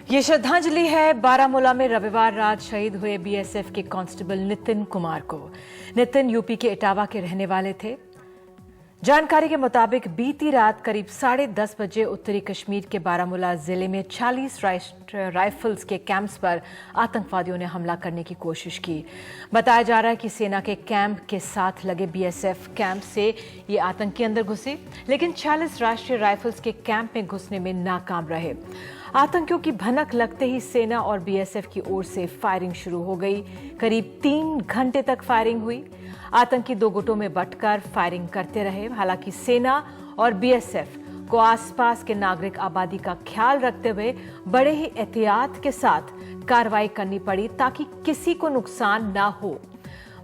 ये श्रद्धांजलि है बारामूला में रविवार रात शहीद हुए बीएसएफ के कांस्टेबल नितिन कुमार को। नितिन यूपी के इटावा के रहने वाले थे। जानकारी के मुताबिक बीती रात करीब 10:30 बजे उत्तरी कश्मीर के बारामूला जिले में 40 राइफल्स के कैंप्स पर आतंकवादियों ने हमला करने की कोशिश की। बताया जा रहा है कि सेना के कैंप के साथ लगे बीएसएफ कैंप से ये आतंकी अंदर घुसे, लेकिन 40 राष्ट्रीय राइफल्स के कैंप में घुसने में नाकाम रहे। आतंकियों की भनक लगते ही सेना और बीएसएफ की ओर से फायरिंग शुरू हो गई। करीब 3 घंटे तक फायरिंग हुई। आतंकी 2 गुटों में बंटकर फायरिंग करते रहे। हालांकि सेना और बीएसएफ को आसपास के नागरिक आबादी का ख्याल रखते हुए बड़े ही एहतियात के साथ कार्रवाई करनी पड़ी ताकि किसी को नुकसान ना हो।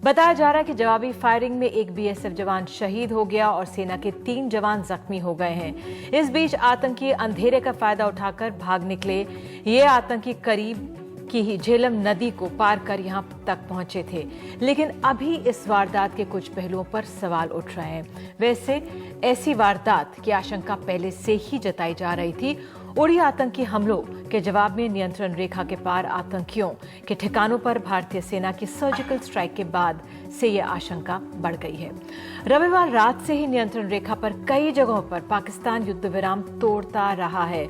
बताया जा रहा है कि जवाबी फायरिंग में एक बीएसएफ जवान शहीद हो गया और सेना के 3 जवान जख्मी हो गए हैं। इस बीच आतंकी अंधेरे का फायदा उठाकर भाग निकले। ये आतंकी करीब की ही झेलम नदी को पार कर यहां तक पहुंचे थे, लेकिन अभी इस वारदात के कुछ पहलुओं पर सवाल उठ रहे हैं। वैसे ऐसी वारदात की आशंका पहले से ही जताई जा रही थी। उड़ी आतंकी हमलों के जवाब में नियंत्रण रेखा के पार आतंकियों के ठिकानों पर भारतीय सेना की सर्जिकल स्ट्राइक के बाद से यह आशंका बढ़ गई है। रविवार रात से ही नियंत्रण रेखा पर कई जगहों पर पाकिस्तान युद्ध विराम तोड़ता रहा है।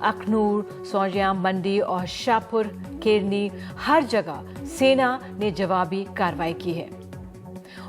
अखनूर, सौजिया, मंडी और शाहपुर, केरनी, हर जगह सेना ने जवाबी कार्रवाई की है।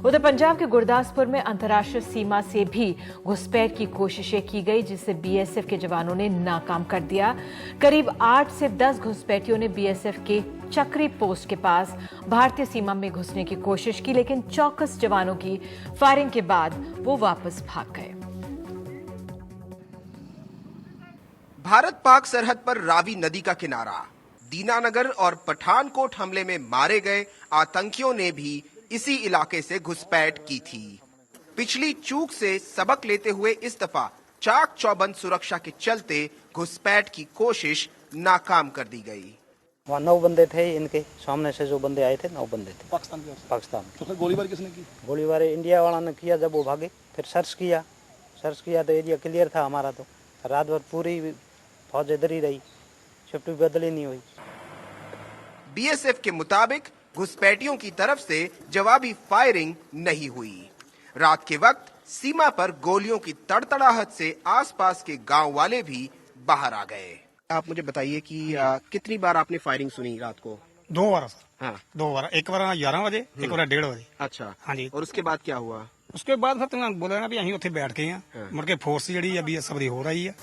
उधर पंजाब के गुरदासपुर में अंतर्राष्ट्रीय सीमा से भी घुसपैठ की कोशिशें की गई, जिसे बीएसएफ के जवानों ने नाकाम कर दिया। करीब 8 से 10 घुसपैठियों ने बीएसएफ के चक्री पोस्ट के पास भारतीय सीमा में घुसने की कोशिश की, लेकिन चौकस जवानों की फायरिंग के बाद वो वापस भाग गए। भारत पाक सरहद पर रावी नदी का किनारा, दीनानगर और पठानकोट हमले में मारे गए आतंकियों ने भी इसी इलाके से घुसपैठ की थी। पिछली चूक से सबक लेते हुए इस दफा चाक चौबंद सुरक्षा के चलते घुसपैठ की कोशिश नाकाम कर दी गई। वहाँ 9 बंदे थे, इनके सामने से जो बंदे आए थे 9 बंदे थे पाकिस्तान। तो फिर गोलीबार किसने की? गोलीबार इंडिया वाला ने किया। जब वो भागे फिर सर्च किया तो एरिया क्लियर था हमारा। तो रात भर पूरी फौज इधर ही रही, शिफ्ट भी बदली नहीं हुई। बीएसएफ के मुताबिक घुसपैठियों की तरफ से जवाबी फायरिंग नहीं हुई। रात के वक्त सीमा पर गोलियों की तड़तड़ाहट से आसपास के गांव वाले भी बाहर आ गए। आप मुझे बताइए कि कितनी बार आपने फायरिंग सुनी रात को? 2 बार सर। हाँ, 2 बार, एक बार 11 बजे, एक बार 1:30 बजे। अच्छा, हाँ जी। और उसके बाद क्या हुआ? उसके बाद फिर तुमने बोला ना भी अहीं उत्थे बैठ गए हैं। हाँ। मुड़ के फोर्स जी अभी सब दी हो रही है।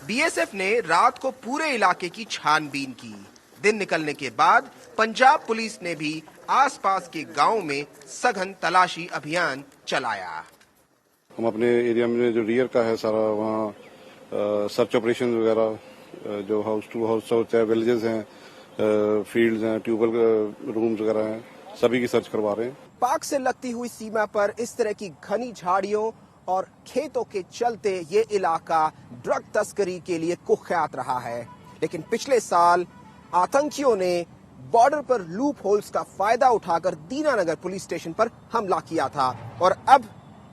बीएसएफ ने रात को पूरे इलाके की छानबीन की। दिन निकलने के बाद पंजाब पुलिस ने भी आसपास के गांवों में सघन तलाशी अभियान चलाया। हम अपने एरिया में जो रियर का है सारा, वहाँ सर्च ऑपरेशन वगैरह जो हाउस टू हाउस होते हैं, विलेजेस हैं, फील्ड्स हैं, ट्यूबवेल रूम्स वगैरह हैं, सभी की सर्च करवा रहे हैं। पाक से लगती हुई सीमा पर इस तरह की घनी झाड़ियों और खेतों के चलते ये इलाका ड्रग तस्करी के लिए कुख्यात रहा है, लेकिन पिछले साल आतंकियों ने बॉर्डर पर लूप होल्स का फायदा उठाकर दीनानगर पुलिस स्टेशन पर हमला किया था और अब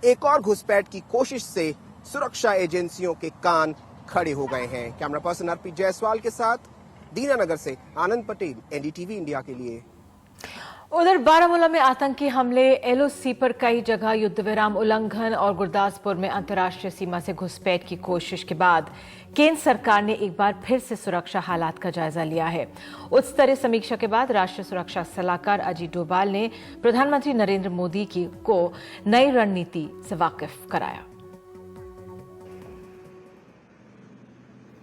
एक और घुसपैठ की कोशिश से सुरक्षा एजेंसियों के कान खड़े हो गए हैं। कैमरा पर्सन आरपी जायसवाल के साथ दीनानगर से आनंद पटेल, एनडीटीवी इंडिया के लिए। उधर बारामूला में आतंकी हमले, एलओसी पर कई जगह युद्ध विराम उल्लंघन और गुरदासपुर में अंतर्राष्ट्रीय सीमा से घुसपैठ की कोशिश के बाद केंद्र सरकार ने एक बार फिर से सुरक्षा हालात का जायजा लिया है। उच्च स्तरीय समीक्षा के बाद राष्ट्रीय सुरक्षा सलाहकार अजीत डोभाल ने प्रधानमंत्री नरेंद्र मोदी को नई रणनीति से वाकिफ कराया।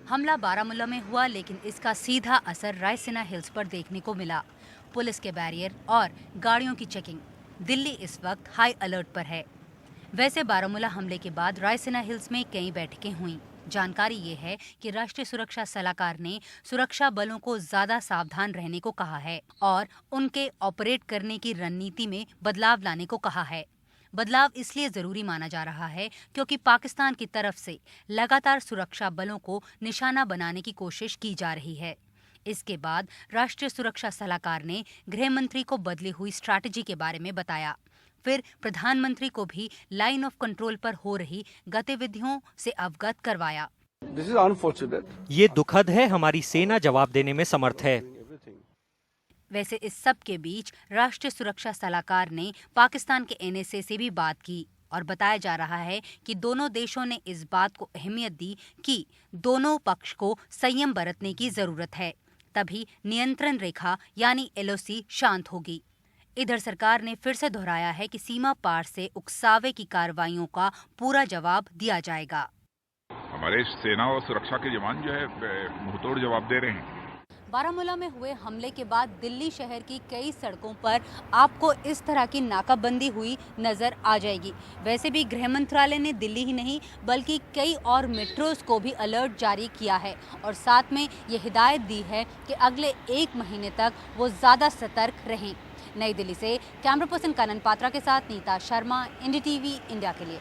हमला बारामूला में हुआ, लेकिन इसका सीधा असर रायसीना हिल्स पर देखने को मिला। पुलिस के बैरियर और गाड़ियों की चेकिंग। दिल्ली इस वक्त हाई अलर्ट पर है। वैसे बारामूला हमले के बाद रायसीना हिल्स में कई बैठकें हुईं। जानकारी ये है कि राष्ट्रीय सुरक्षा सलाहकार ने सुरक्षा बलों को ज्यादा सावधान रहने को कहा है और उनके ऑपरेट करने की रणनीति में बदलाव लाने को कहा है। बदलाव इसलिए जरूरी माना जा रहा है क्योंकि पाकिस्तान की तरफ से लगातार सुरक्षा बलों को निशाना बनाने की कोशिश की जा रही है। इसके बाद राष्ट्रीय सुरक्षा सलाहकार ने गृह मंत्री को बदली हुई स्ट्रैटेजी के बारे में बताया। फिर प्रधानमंत्री को भी लाइन ऑफ कंट्रोल पर हो रही गतिविधियों से अवगत करवाया। This is unfortunate. ये दुखद है, हमारी सेना जवाब देने में समर्थ है। वैसे इस सब के बीच राष्ट्रीय सुरक्षा सलाहकार ने पाकिस्तान के एनएसए से भी बात की और बताया जा रहा है कि दोनों देशों ने इस बात को अहमियत दी कि दोनों पक्ष को संयम बरतने की जरूरत है, तभी नियंत्रण रेखा यानी एलओसी शांत होगी। इधर सरकार ने फिर से दोहराया है कि सीमा पार से उकसावे की कार्रवाइयों का पूरा जवाब दिया जाएगा। हमारे सेना और सुरक्षा के जवान जो है मुंहतोड़ जवाब दे रहे हैं। बारामूला में हुए हमले के बाद दिल्ली शहर की कई सड़कों पर आपको इस तरह की नाकाबंदी हुई नजर आ जाएगी। वैसे भी गृह मंत्रालय ने दिल्ली ही नहीं बल्कि कई और मेट्रोज को भी अलर्ट जारी किया है और साथ में ये हिदायत दी है कि अगले 1 महीने तक वो ज़्यादा सतर्क रहें। नई दिल्ली से कैमरा पर्सन कानन पात्रा के साथ नीता शर्मा, NDTV इंडिया के लिए।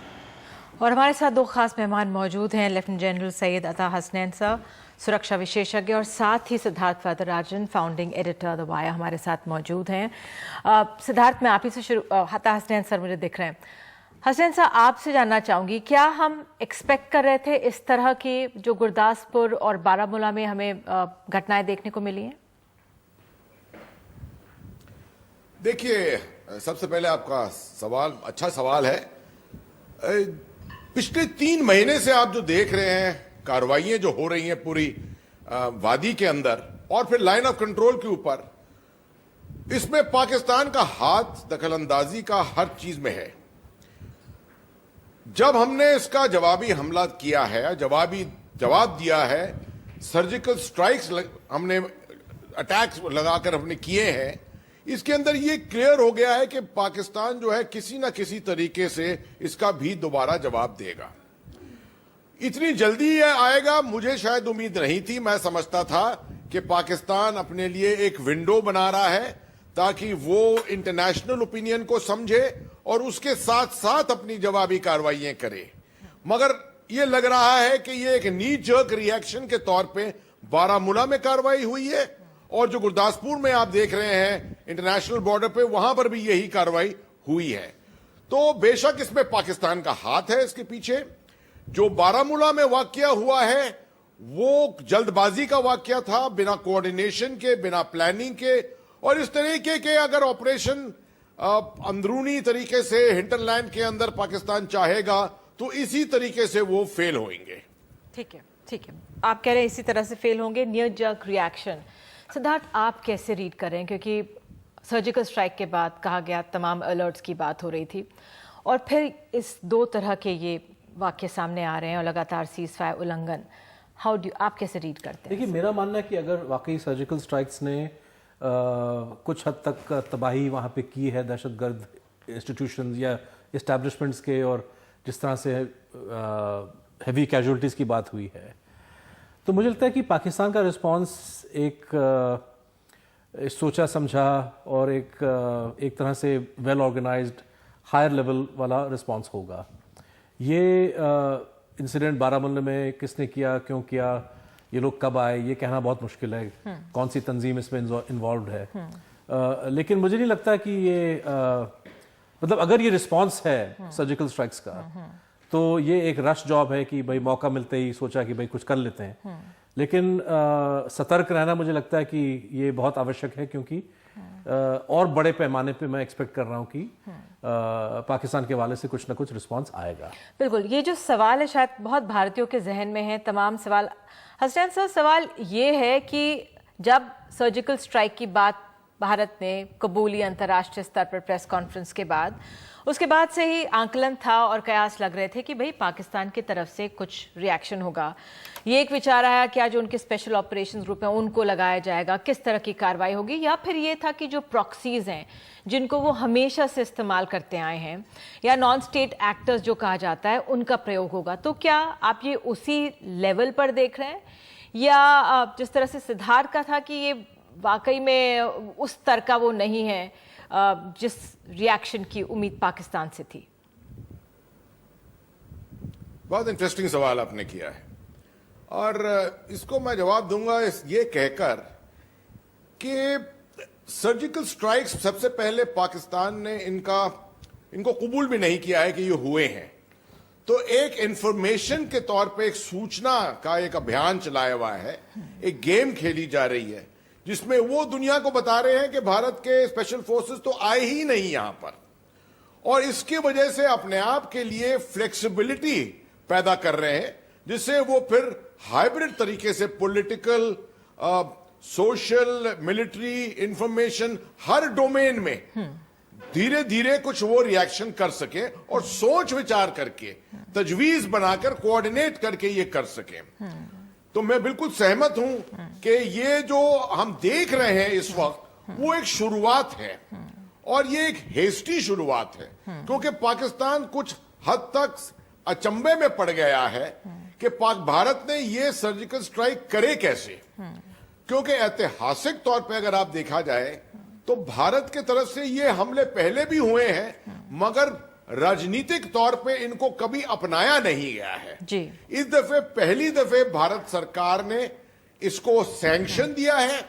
और हमारे साथ 2 खास मेहमान मौजूद हैं, लेफ्टिनेंट जनरल सैयद अता हसनैन साहब, सुरक्षा विशेषज्ञ, और साथ ही Siddharth Varadarajan, founding editor the Wire, हमारे साथ मौजूद हैं। सिद्धार्थ, मैं आप ही से शुरू, अता हसनैन सर मुझे दिख रहे हैं। हसनैन साहब, आपसे जानना चाहूँगी, क्या हम एक्सपेक्ट कर रहे थे इस तरह की जो गुरदासपुर और बारामूला में हमें घटनाएं देखने को मिली हैं? देखिए, सबसे पहले आपका सवाल अच्छा सवाल है। पिछले 3 महीने से आप जो देख रहे हैं कार्रवाइयां जो हो रही हैं पूरी वादी के अंदर और फिर लाइन ऑफ कंट्रोल के ऊपर, इसमें पाकिस्तान का हाथ दखलंदाजी का हर चीज में है। जब हमने इसका जवाबी हमला किया है, जवाब दिया है, सर्जिकल स्ट्राइक्स हमने अटैक्स लगाकर हमने किए हैं, इसके अंदर ये क्लियर हो गया है कि पाकिस्तान जो है किसी ना किसी तरीके से इसका भी दोबारा जवाब देगा। इतनी जल्दी ये आएगा मुझे शायद उम्मीद नहीं थी। मैं समझता था कि पाकिस्तान अपने लिए एक विंडो बना रहा है ताकि वो इंटरनेशनल ओपिनियन को समझे और उसके साथ साथ अपनी जवाबी कार्रवाइयां करे, मगर ये लग रहा है कि ये एक नी जर्क रिएक्शन के तौर पे बारामूला में कार्रवाई हुई है और जो गुरदासपुर में आप देख रहे हैं इंटरनेशनल बॉर्डर पे, वहां पर भी यही कार्रवाई हुई है। तो बेशक इसमें पाकिस्तान का हाथ है इसके पीछे। जो बारामूला में वाकया हुआ है वो जल्दबाजी का वाकया था, बिना कोऑर्डिनेशन के, बिना प्लानिंग के, और इस तरीके के अगर ऑपरेशन अंदरूनी तरीके से हिंटरलैंड के अंदर पाकिस्तान चाहेगा तो इसी तरीके से वो फेल होंगे। ठीक है, ठीक है, आप कह रहे हैं इसी तरह से फेल होंगे, नियर जर्क रिएक्शन। सिद्धार्थ, आप कैसे रीड करें, क्योंकि सर्जिकल स्ट्राइक के बाद कहा गया तमाम अलर्ट्स की बात हो रही थी और फिर इस 2 तरह के ये वाक्य सामने आ रहे हैं और लगातार सीज़फायर उल्लंघन, आप कैसे रीड करते हैं? देखिए, मेरा मानना है कि अगर वाकई सर्जिकल स्ट्राइक्स ने कुछ हद तक तबाही वहाँ पे की है दहशतगर्द इंस्टीट्यूशंस या इस्टेब्लिशमेंट्स के, और जिस तरह से हैवी कैजुअलिटीज़ की बात हुई है, तो मुझे लगता है कि पाकिस्तान का रिस्पांस एक सोचा समझा और एक तरह से वेल ऑर्गेनाइज्ड हायर लेवल वाला रिस्पांस होगा। ये इंसिडेंट बारामूला में किसने किया, क्यों किया, ये लोग कब आए, ये कहना बहुत मुश्किल है, कौन सी तंजीम इसमें इन्वॉल्व है। लेकिन मुझे नहीं लगता कि ये मतलब अगर ये रिस्पांस है सर्जिकल स्ट्राइक्स का, तो ये एक रश जॉब है कि भाई मौका मिलते ही सोचा कि भाई कुछ कर लेते हैं। लेकिन सतर्क रहना मुझे लगता है कि ये बहुत आवश्यक है, क्योंकि और बड़े पैमाने पे मैं एक्सपेक्ट कर रहा हूँ कि पाकिस्तान के हवाले से कुछ ना कुछ रिस्पांस आएगा। बिल्कुल, ये जो सवाल है शायद बहुत भारतीयों के जहन में है, तमाम सवाल। हसनैन सर, सवाल ये है कि जब सर्जिकल स्ट्राइक की बात भारत ने कबूली अंतर्राष्ट्रीय स्तर पर प्रेस कॉन्फ्रेंस के बाद, उसके बाद से ही आंकलन था और कयास लग रहे थे कि भाई पाकिस्तान की तरफ से कुछ रिएक्शन होगा। ये एक विचार आया क्या जो उनके स्पेशल ऑपरेशंस ग्रुप हैं उनको लगाया जाएगा, किस तरह की कार्रवाई होगी, या फिर ये था कि जो प्रॉक्सीज हैं जिनको वो हमेशा से इस्तेमाल करते आए हैं या नॉन स्टेट एक्टर्स जो कहा जाता है उनका प्रयोग होगा। तो क्या आप ये उसी लेवल पर देख रहे हैं, या जिस तरह से सिद्धार्थ का था कि ये वाकई में उस स्तर का वो नहीं है जिस रिएक्शन की उम्मीद पाकिस्तान से थी? बहुत इंटरेस्टिंग सवाल आपने किया है और इसको मैं जवाब दूंगा ये कहकर कि सर्जिकल स्ट्राइक्स सबसे पहले पाकिस्तान ने इनको कबूल भी नहीं किया है कि ये हुए हैं। तो एक इंफॉर्मेशन के तौर पे एक सूचना का एक अभियान चलाया हुआ है, एक गेम खेली जा रही है जिसमें वो दुनिया को बता रहे हैं कि भारत के स्पेशल फोर्सेस तो आए ही नहीं यहां पर, और इसकी वजह से अपने आप के लिए फ्लेक्सिबिलिटी पैदा कर रहे हैं, जिससे वो फिर हाइब्रिड तरीके से पॉलिटिकल, सोशल, मिलिट्री, इंफॉर्मेशन हर डोमेन में धीरे धीरे कुछ वो रिएक्शन कर सके और सोच विचार करके तजवीज बनाकर कोऑर्डिनेट करके ये कर सके। तो मैं बिल्कुल सहमत हूं कि ये जो हम देख रहे हैं इस वक्त वो एक शुरुआत है, और ये एक हेस्टी शुरुआत है, क्योंकि पाकिस्तान कुछ हद तक अचंभे में पड़ गया है कि भारत ने ये सर्जिकल स्ट्राइक करे कैसे, क्योंकि ऐतिहासिक तौर पे अगर आप देखा जाए तो भारत के तरफ से ये हमले पहले भी हुए हैं, मगर राजनीतिक तौर पे इनको कभी अपनाया नहीं गया है जी। इस दफे पहली दफे भारत सरकार ने इसको सैंक्शन दिया है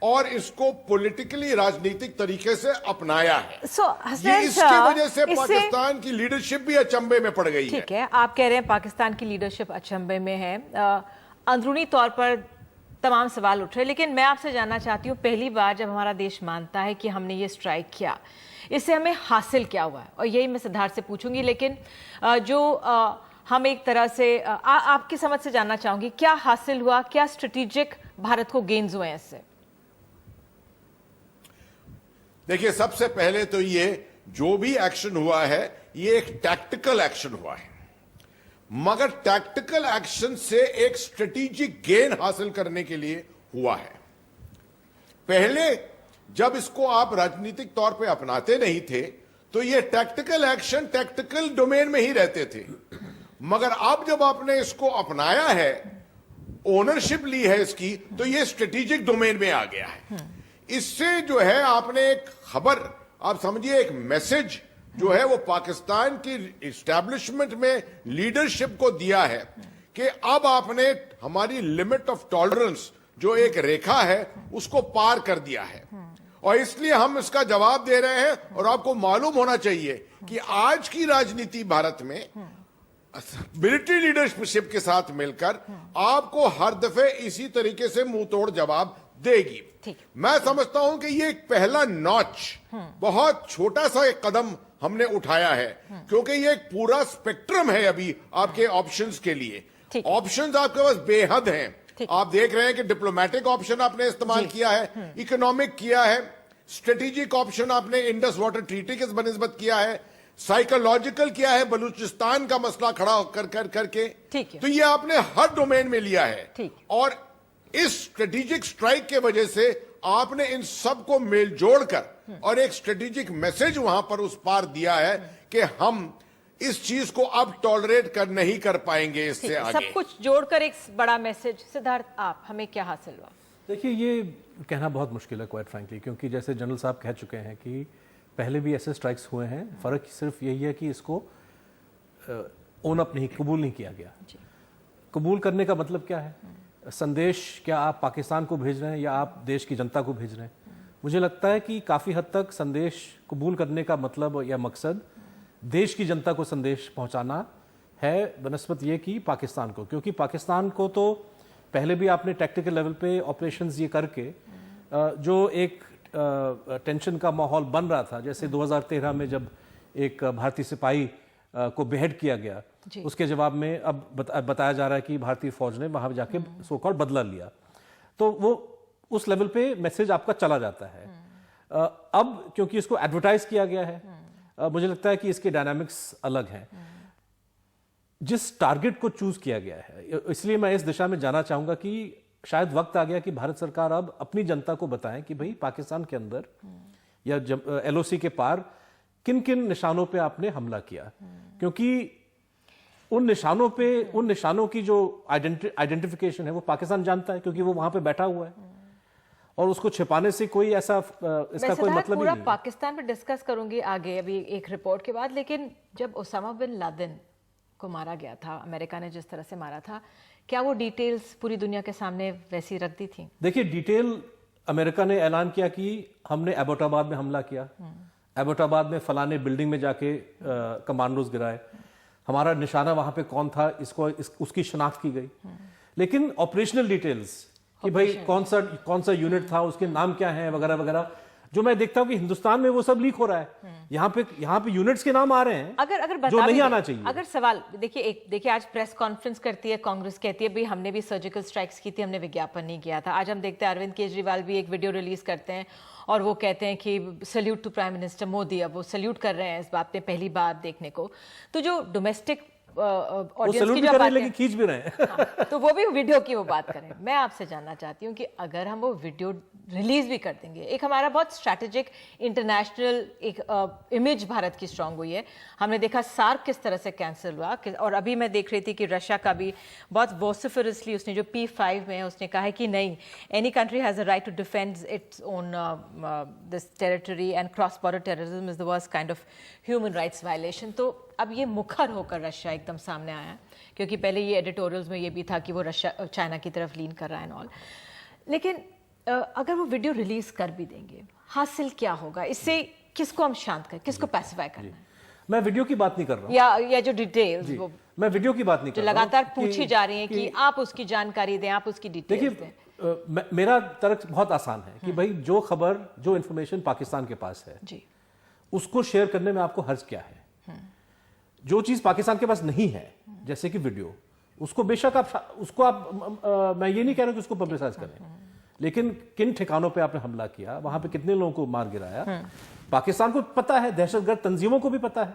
और इसको पॉलिटिकली, राजनीतिक तरीके से अपनाया है। ये इसकी वजह से पाकिस्तान की लीडरशिप भी अचंभे में पड़ गई है। ठीक है, आप कह रहे हैं पाकिस्तान की लीडरशिप अचंभे में है, अंदरूनी तौर पर तमाम सवाल उठ रहे, लेकिन मैं आपसे जानना चाहती हूँ, पहली बार जब हमारा देश मानता है कि हमने ये स्ट्राइक किया, इससे हमें हासिल क्या हुआ है, और यही मैं सिद्धार्थ से पूछूंगी, लेकिन जो हम एक तरह से आपकी समझ से जानना चाहूंगी, क्या हासिल हुआ, क्या स्ट्रेटेजिक भारत को गेन्स हुए हैं इससे? देखिए, सबसे पहले तो ये जो भी एक्शन हुआ है ये एक टैक्टिकल एक्शन हुआ है, मगर टैक्टिकल एक्शन से एक स्ट्रेटेजिक गेन हासिल करने के लिए हुआ है। पहले जब इसको आप राजनीतिक तौर पे अपनाते नहीं थे तो ये टैक्टिकल एक्शन टैक्टिकल डोमेन में ही रहते थे, मगर अब जब आपने इसको अपनाया है, ओनरशिप ली है इसकी, तो ये स्ट्रेटेजिक डोमेन में आ गया है। इससे जो है आपने एक खबर, आप समझिए एक मैसेज जो है वो पाकिस्तान की इस्टेब्लिशमेंट में लीडरशिप को दिया है कि अब आपने हमारी लिमिट ऑफ टॉलरेंस जो एक रेखा है उसको पार कर दिया है, और इसलिए हम इसका जवाब दे रहे हैं। और आपको मालूम होना चाहिए कि आज की राजनीति भारत में मिलिट्री लीडरशिप के साथ मिलकर आपको हर दफे इसी तरीके से मुंह तोड़ जवाब देगी। मैं समझता हूं कि ये एक पहला नॉच, बहुत छोटा सा एक कदम हमने उठाया है, क्योंकि ये एक पूरा स्पेक्ट्रम है अभी आपके ऑप्शंस के लिए। ऑप्शंस आपके पास बेहद हैं। आप देख रहे हैं कि डिप्लोमेटिक ऑप्शन आपने इस्तेमाल किया है, इकोनॉमिक किया है, स्ट्रेटेजिक ऑप्शन आपने इंडस वाटर ट्रीटी के बनिस्बत किया है, साइकोलॉजिकल किया है, बलूचिस्तान का मसला खड़ा करके। तो ये आपने हर डोमेन में लिया है, और इस स्ट्रेटेजिक स्ट्राइक के वजह से आपने इन सब को मेल जोड़कर और एक स्ट्रेटेजिक मैसेज वहां पर उस पार दिया है कि हम इस चीज को अब टॉलरेट कर नहीं कर पाएंगे इससे आगे। सब कुछ जोड़कर एक बड़ा मैसेज। सिद्धार्थ, आप, हमें क्या हासिल हुआ? देखिए, ये कहना बहुत मुश्किल है क्वाइट फ्रैंकली, क्योंकि जैसे जनरल साहब कह चुके हैं कि पहले भी ऐसे स्ट्राइक्स हुए हैं, फर्क सिर्फ यही है कि इसको ओन अप नहीं, कबूल नहीं किया गया। कबूल करने का मतलब क्या है? संदेश क्या आप पाकिस्तान को भेज रहे हैं या आप देश की जनता को भेज रहे हैं? मुझे लगता है कि काफ़ी हद तक संदेश कबूल करने का मतलब या मकसद देश की जनता को संदेश पहुंचाना है, बनस्बत ये कि पाकिस्तान को, क्योंकि पाकिस्तान को तो पहले भी आपने टैक्टिकल लेवल पे ऑपरेशंस ये करके जो एक टेंशन का माहौल बन रहा था, जैसे 2013 में जब एक भारतीय सिपाही को बेहेड किया गया, उसके जवाब में अब बताया जा रहा है कि भारतीय फौज ने वहां जाके सो कॉल्ड बदला लिया, तो वो उस लेवल पे मैसेज आपका चला जाता है। अब क्योंकि इसको एडवर्टाइज किया गया है, मुझे लगता है कि इसके डायनामिक्स अलग हैं। जिस टारगेट को चूज किया गया है, इसलिए मैं इस दिशा में जाना चाहूंगा कि शायद वक्त आ गया कि भारत सरकार अब अपनी जनता को बताएं कि भाई पाकिस्तान के अंदर या एलओसी के पार किन किन निशानों पे आपने हमला किया, क्योंकि उन निशानों की जो आइडेंटिफिकेशन है वो पाकिस्तान जानता है, क्योंकि वो वहां पे बैठा हुआ है, और उसको छिपाने से कोई ऐसा इसका कोई मतलब ही नहीं। पाकिस्तान पे डिस्कस करूंगी आगे अभी एक रिपोर्ट के बाद, लेकिन जब ओसामा बिन लादेन को मारा गया था, अमेरिका ने जिस तरह से मारा था, क्या वो डिटेल्स पूरी दुनिया के सामने वैसी रख दी थी? देखिए, डिटेल अमेरिका ने ऐलान किया कि हमने एबोटाबाद में हमला किया, एबोटाबाद में फलाने बिल्डिंग में जाके कमांडोज गिराए, हमारा निशाना वहां पे कौन था, उसकी शनाख्त की गई। लेकिन ऑपरेशनल डिटेल्स कि भाई कौन सा यूनिट था, उसके नाम क्या हैं, वगैरह वगैरह, जो मैं देखता हूं कि हिंदुस्तान में वो सब लीक हो रहा है। यहाँ पे यूनिट्स के नाम आ रहे हैं अगर बता जो नहीं भी आना दें, चाहिए। अगर सवाल देखिए आज प्रेस कॉन्फ्रेंस करती है कांग्रेस, कहती है भाई हमने भी सर्जिकल स्ट्राइक्स की थी, हमने विज्ञापन नहीं किया था। आज हम देखते हैं अरविंद केजरीवाल भी एक वीडियो रिलीज करते हैं और वो कहते हैं कि salute to prime minister Modi. अब वो सल्यूट कर रहे हैं इस बात पे पहली बार देखने को। तो जो डोमेस्टिक ऑडियंस की जो बात लेकिन खींच भी रहे हैं। हाँ, तो वो भी वीडियो की वो बात करें। मैं आपसे जानना चाहती हूँ कि अगर हम वो वीडियो रिलीज भी कर देंगे, एक हमारा बहुत स्ट्रैटेजिक इंटरनेशनल एक इमेज भारत की स्ट्रांग हुई है। हमने देखा सार्क किस तरह से कैंसिल हुआ, और अभी मैं देख रही थी कि रशिया का भी बहुत वोसिफरसली उसने जो P5 में है उसने कहा है कि नहीं, any country has a right to defend its own this territory and cross border terrorism is the worst kind of human rights violation. तो अब ये मुखर होकर रशिया एकदम सामने आया है, क्योंकि पहले ये एडिटोरियल्स में ये भी था कि वो रशिया चाइना की तरफ लीन कर रहा है एंड ऑल। लेकिन अगर वो वीडियो रिलीज कर भी देंगे, हासिल क्या होगा इससे? किसको हम शांत करें, किसको पैसिफाई करना है? मैं वीडियो की बात नहीं कर रहा हूँ, या जो डिटेल्स वो मैं वीडियो की बात नहीं कर जो रहा हूँ लगातार पूछी जा रही है कि आप उसकी जानकारी दें, आप उसकी डिटेल्स दें। देखिए, मेरा तर्क बहुत आसान है कि भाई जो खबर, जो इंफॉर्मेशन पाकिस्तान के पास है जी, उसको शेयर करने में आपको हर्ज क्या है? जो चीज पाकिस्तान के पास नहीं है, जैसे कि वीडियो, उसको बेशक मैं ये नहीं कह रहा कि उसको पब्लिसाइज करें, लेकिन किन ठिकानों पे आपने हमला किया, वहां पे कितने लोगों को मार गिराया, पाकिस्तान को पता है, दहशतगर्द तंजीमों को भी पता है,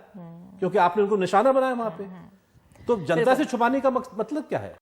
क्योंकि आपने उनको निशाना बनाया वहां पे। तो जनता से छुपाने का मतलब क्या है?